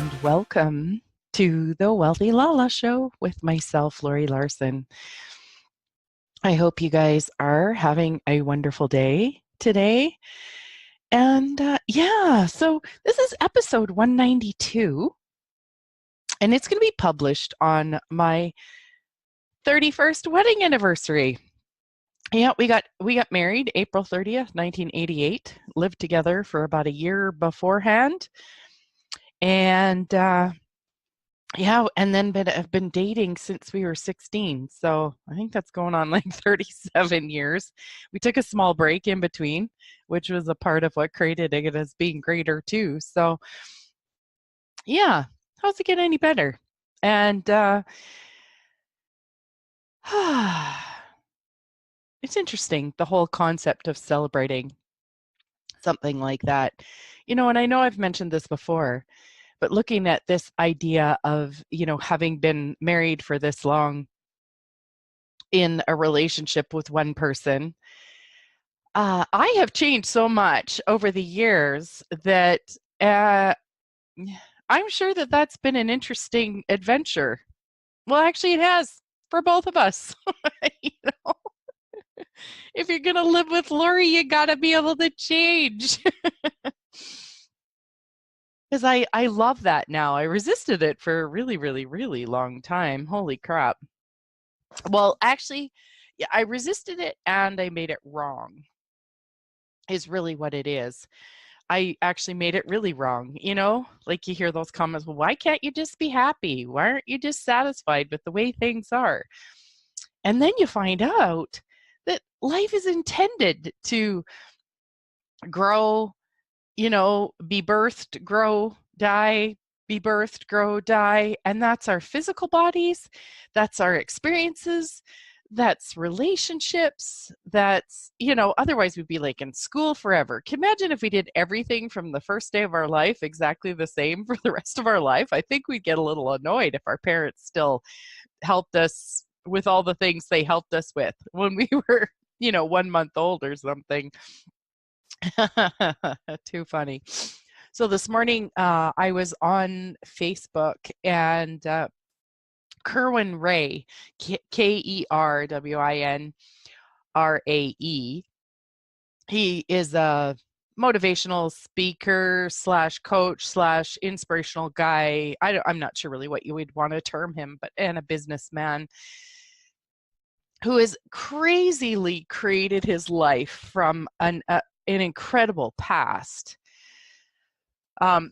and welcome to the Wealthy LaLa Show with myself, Laurie Larson. I hope you guys are having a wonderful day today. And so this is episode 192, and it's going to be published on my 31st wedding anniversary. Yeah, we got married April 30th, 1988, lived together for about a year beforehand. And and then have been dating since we were 16. So I think that's going on like 37 years. We took a small break in between, which was a part of what created it as being greater too. So yeah, how's it get any better? And it's interesting, the whole concept of celebrating something like that. And I know I've mentioned this before, but looking at this idea of, having been married for this long in a relationship with one person, I have changed so much over the years that I'm sure that that's been an interesting adventure. Well, actually, it has for both of us. you know, if you're going to live with Laurie, you got to be able to change. Because I love that now. I resisted it for a really, really, really long time. Holy crap. Well, actually, yeah, I resisted it and I made it wrong, is really what it is. I actually made it really wrong. Like you hear those comments, well, why can't you just be happy? Why aren't you just satisfied with the way things are? And then you find out that life is intended to grow, be birthed, grow, die, be birthed, grow, die. And that's our physical bodies, that's our experiences, that's relationships, that's, otherwise we'd be like in school forever. Can you imagine if we did everything from the first day of our life exactly the same for the rest of our life? I think we'd get a little annoyed if our parents still helped us with all the things they helped us with when we were, 1 month old or something. Too funny. So this morning, I was on Facebook, and Kerwin Ray, Kerwinrae, he is a motivational speaker slash coach slash inspirational guy. I'm not sure really what you would want to term him, and a businessman who has crazily created his life from an incredible past. I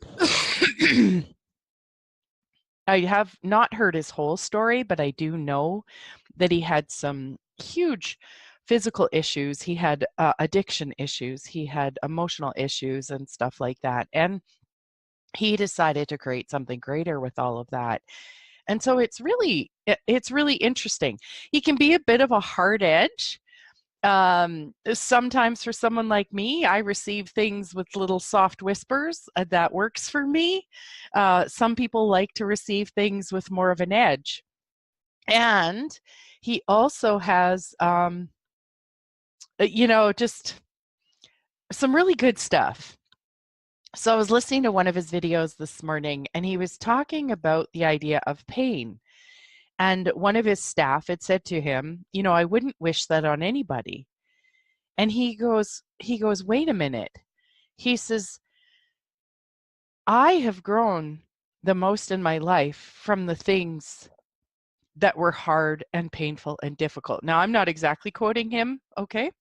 have not heard his whole story, but I do know that he had some huge physical issues. He had addiction issues. He had emotional issues and stuff like that. And he decided to create something greater with all of that. And so it's really interesting. He can be a bit of a hard edge. Sometimes for someone like me, I receive things with little soft whispers. That works for me. Some people like to receive things with more of an edge. And he also has, just some really good stuff. So I was listening to one of his videos this morning, and he was talking about the idea of pain. And one of his staff had said to him, I wouldn't wish that on anybody. And he goes, wait a minute. He says, I have grown the most in my life from the things that were hard and painful and difficult. Now, I'm not exactly quoting him, okay?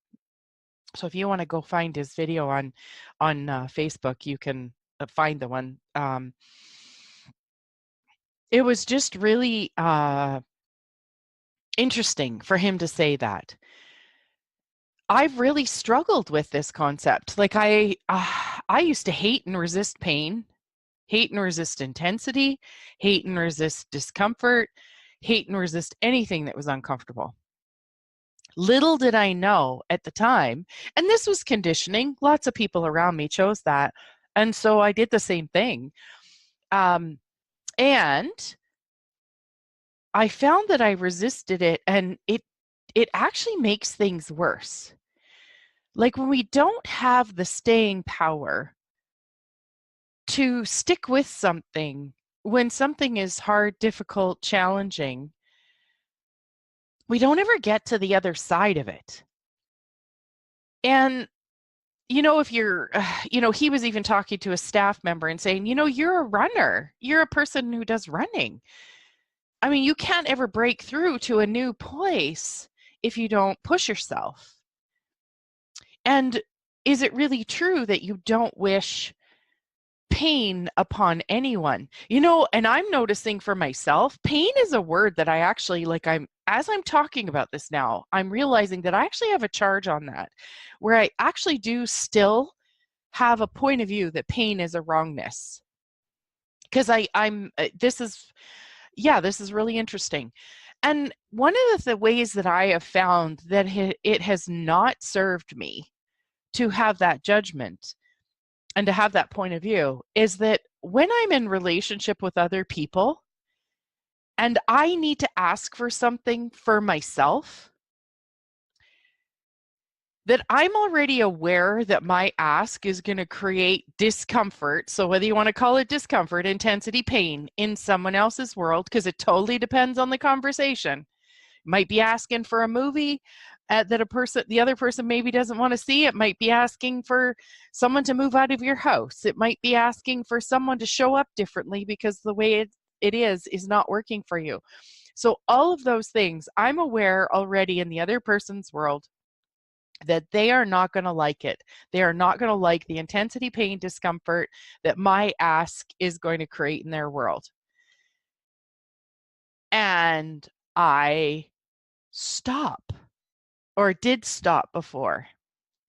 So if you want to go find his video on Facebook, you can find the one. It was just really interesting for him to say that. I've really struggled with this concept. Like I used to hate and resist pain, hate and resist intensity, hate and resist discomfort, hate and resist anything that was uncomfortable. Little did I know at the time, and this was conditioning. Lots of people around me chose that, and so I did the same thing. And I found that I resisted it, and it actually makes things worse. Like when we don't have the staying power to stick with something when something is hard, difficult, challenging, we don't ever get to the other side of it. And if you're, he was even talking to a staff member and saying, you're a runner. You're a person who does running. I mean, you can't ever break through to a new place if you don't push yourself. And is it really true that you don't wish pain upon anyone? And I'm noticing for myself, pain is a word that I actually as I'm talking about this now, I'm realizing that I actually have a charge on that, where I actually do still have a point of view that pain is a wrongness. Because this is really interesting. And one of the ways that I have found that it has not served me to have that judgment and to have that point of view is that when I'm in relationship with other people and I need to ask for something for myself, that I'm already aware that my ask is going to create discomfort. So whether you want to call it discomfort, intensity, pain in someone else's world, because it totally depends on the conversation. Might be asking for a movie that the other person maybe doesn't want to see. It might be asking for someone to move out of your house. It might be asking for someone to show up differently because the way it is not working for you. So all of those things, I'm aware already in the other person's world that they are not going to like it. They are not going to like the intensity, pain, discomfort that my ask is going to create in their world. And I stop, or did stop before.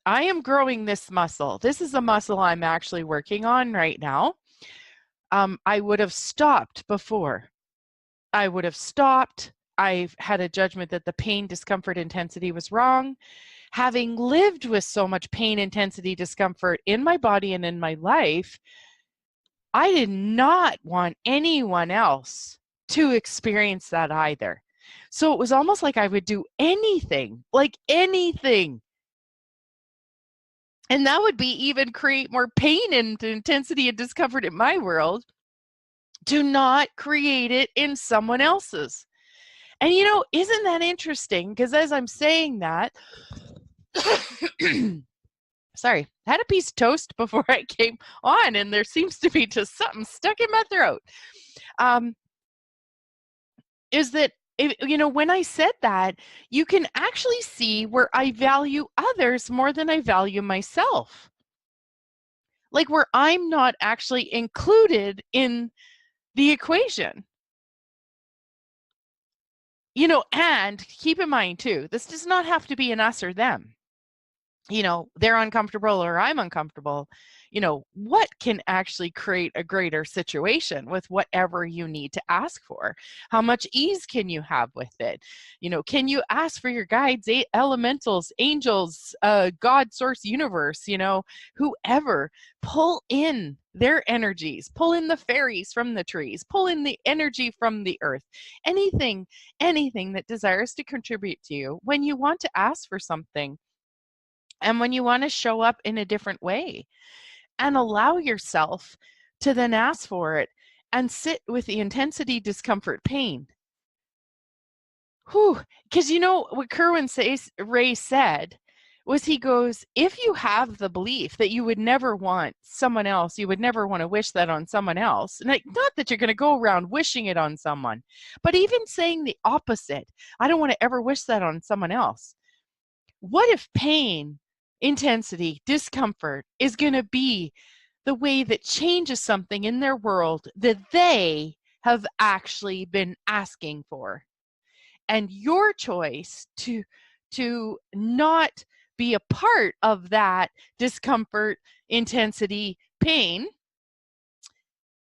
I am growing this muscle. This is a muscle I'm actually working on right now. I would have stopped before. I would have stopped. I've had a judgment that the pain, discomfort, intensity was wrong. Having lived with so much pain, intensity, discomfort in my body and in my life, I did not want anyone else to experience that either. So it was almost like I would do anything, like anything. And that would be even create more pain and intensity and discomfort in my world to not create it in someone else's. And isn't that interesting? Because as I'm saying that, sorry, I had a piece of toast before I came on, and there seems to be just something stuck in my throat. Is that, when I said that, you can actually see where I value others more than I value myself. Like where I'm not actually included in the equation. And keep in mind too, this does not have to be an us or them. They're uncomfortable or I'm uncomfortable. What can actually create a greater situation with whatever you need to ask for? How much ease can you have with it? Can you ask for your guides, elementals, angels, God, source, universe, whoever, pull in their energies, pull in the fairies from the trees, pull in the energy from the earth, anything that desires to contribute to you when you want to ask for something. And when you want to show up in a different way and allow yourself to then ask for it and sit with the intensity, discomfort, pain. Because what Kerwin Ray said was, he goes, if you have the belief that you would never want someone else, you would never want to wish that on someone else. And not that you're going to go around wishing it on someone, but even saying the opposite, I don't want to ever wish that on someone else. What if pain, intensity, discomfort is going to be the way that changes something in their world that they have actually been asking for? And your choice to not be a part of that discomfort, intensity, pain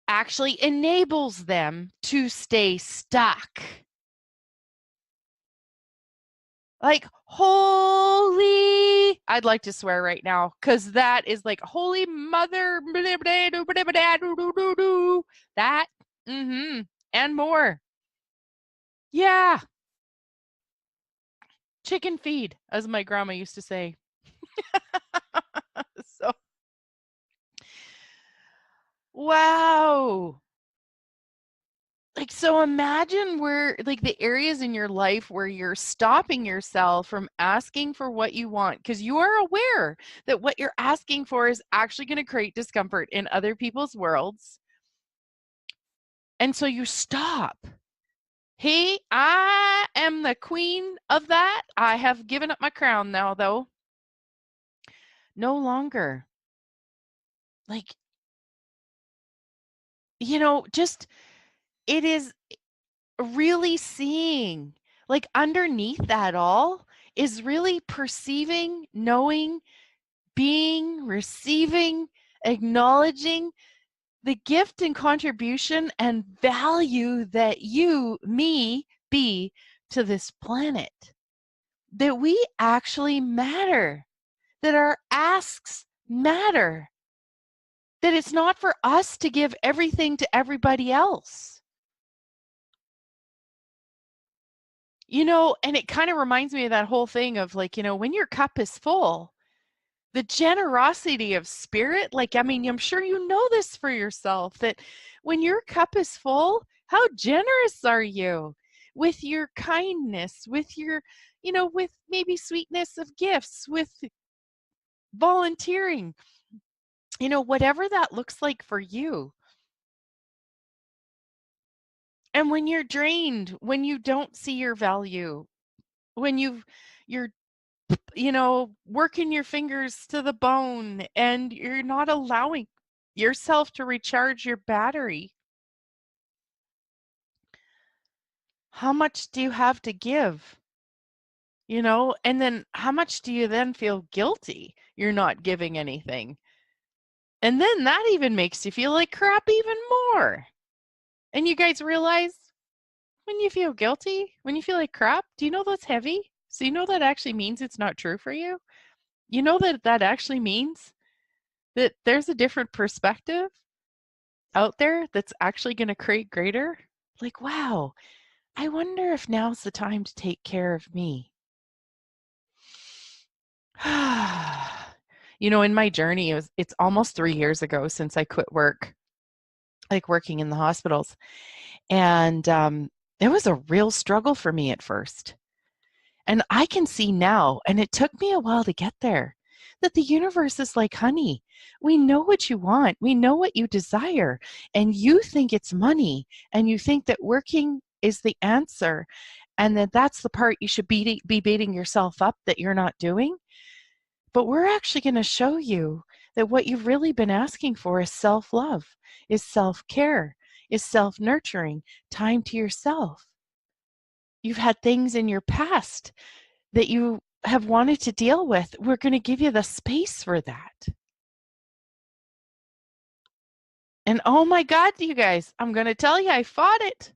actually enables them to stay stuck. Like, holy, I'd like to swear right now, because that is like, holy mother, that, and more. Yeah. Chicken feed, as my grandma used to say. So, wow. Like, so imagine where, like, the areas in your life where you're stopping yourself from asking for what you want because you are aware that what you're asking for is actually going to create discomfort in other people's worlds. And so you stop. Hey, I am the queen of that. I have given up my crown now, though. No longer. Like, just it is really seeing, like, underneath that all is really perceiving, knowing, being, receiving, acknowledging the gift and contribution and value that you, me, be to this planet. That we actually matter, that our asks matter, that it's not for us to give everything to everybody else. And it kind of reminds me of that whole thing of, like, when your cup is full, the generosity of spirit, like, I mean, I'm sure you know this for yourself, that when your cup is full, how generous are you with your kindness, with your, with maybe sweetness of gifts, with volunteering, whatever that looks like for you. And when you're drained, when you don't see your value, when you're working your fingers to the bone and you're not allowing yourself to recharge your battery, how much do you have to give? And then how much do you then feel guilty you're not giving anything? And then that even makes you feel like crap even more. And you guys realize, when you feel guilty, when you feel like crap, do you know that's heavy? So that actually means it's not true for you? That actually means that there's a different perspective out there that's actually going to create greater? Like, wow, I wonder if now's the time to take care of me. In my journey, it's almost 3 years ago since I quit work, like working in the hospitals. And it was a real struggle for me at first. And I can see now, and it took me a while to get there, that the universe is like, honey, we know what you want. We know what you desire. And you think it's money, and you think that working is the answer, and that that's the part you should be beating yourself up that you're not doing. But we're actually going to show you that what you've really been asking for is self-love, is self-care, is self-nurturing, time to yourself. You've had things in your past that you have wanted to deal with. We're going to give you the space for that. And oh my God, you guys, I'm going to tell you, I fought it.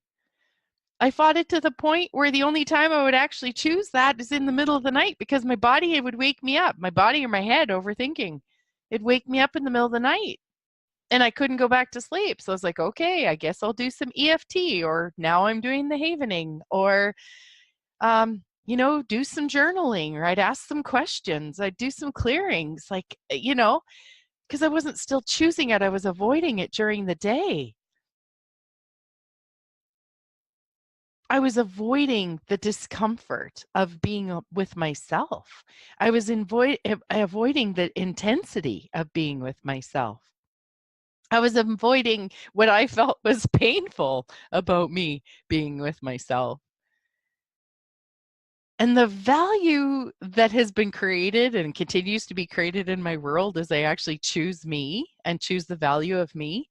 I fought it to the point where the only time I would actually choose that is in the middle of the night, because my body would wake me up, my body or my head overthinking. It'd wake me up in the middle of the night and I couldn't go back to sleep. So I was like, okay, I guess I'll do some EFT, or now I'm doing the havening, or do some journaling, or I'd ask some questions. I'd do some clearings, like, because I wasn't still choosing it. I was avoiding it during the day. I was avoiding the discomfort of being with myself. I was avoiding the intensity of being with myself. I was avoiding what I felt was painful about me being with myself. And the value that has been created and continues to be created in my world as I actually choose me and choose the value of me.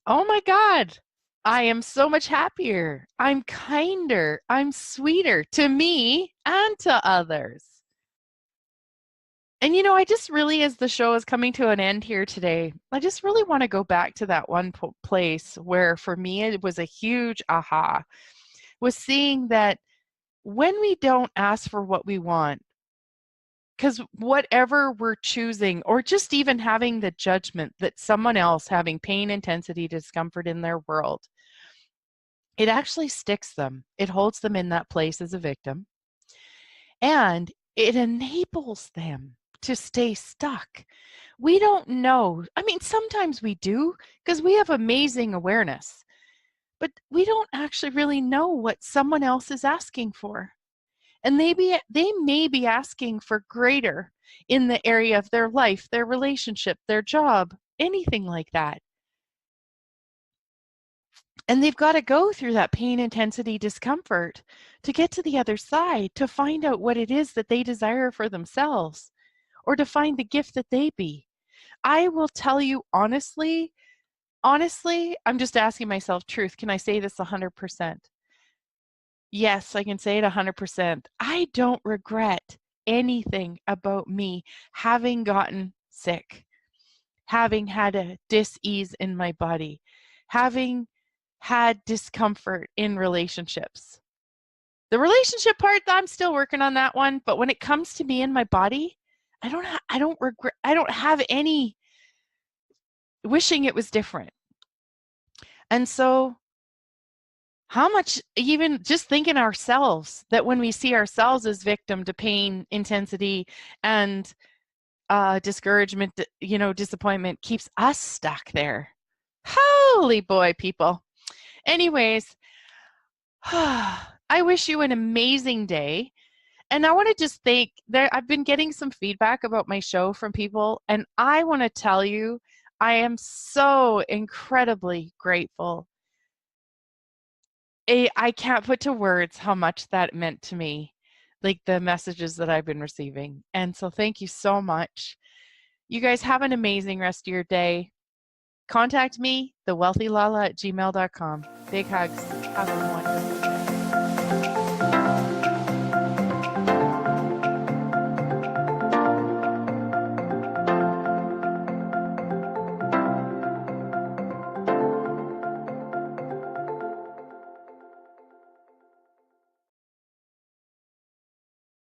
Oh my God, I am so much happier. I'm kinder. I'm sweeter to me and to others. And I just really, as the show is coming to an end here today, I just really want to go back to that one place where for me it was a huge aha, was seeing that when we don't ask for what we want, because whatever we're choosing, or just even having the judgment that someone else having pain, intensity, discomfort in their world, it actually sticks them. It holds them in that place as a victim. And it enables them to stay stuck. We don't know. I mean, sometimes we do, because we have amazing awareness. but we don't actually really know what someone else is asking for. And they may be asking for greater in the area of their life, their relationship, their job, anything like that. And they've got to go through that pain, intensity, discomfort to get to the other side, to find out what it is that they desire for themselves, or to find the gift that they be. I will tell you honestly, I'm just asking myself truth. Can I say this 100%? Yes, I can say it 100%. I don't regret anything about me having gotten sick, having had a dis-ease in my body, having had discomfort in relationships. The relationship part, I'm still working on that one, but when it comes to me and my body, I don't have any wishing it was different. And so how much, even just thinking ourselves, that when we see ourselves as victim to pain, intensity, and discouragement, disappointment, keeps us stuck there. Holy boy, people. Anyways, I wish you an amazing day. And I want to just thank I've been getting some feedback about my show from people, and I want to tell you, I am so incredibly grateful. I can't put to words how much that meant to me, like the messages that I've been receiving. And so thank you so much. You guys have an amazing rest of your day. Contact me, thewealthylala@gmail.com. Big hugs. Have a wonderful day.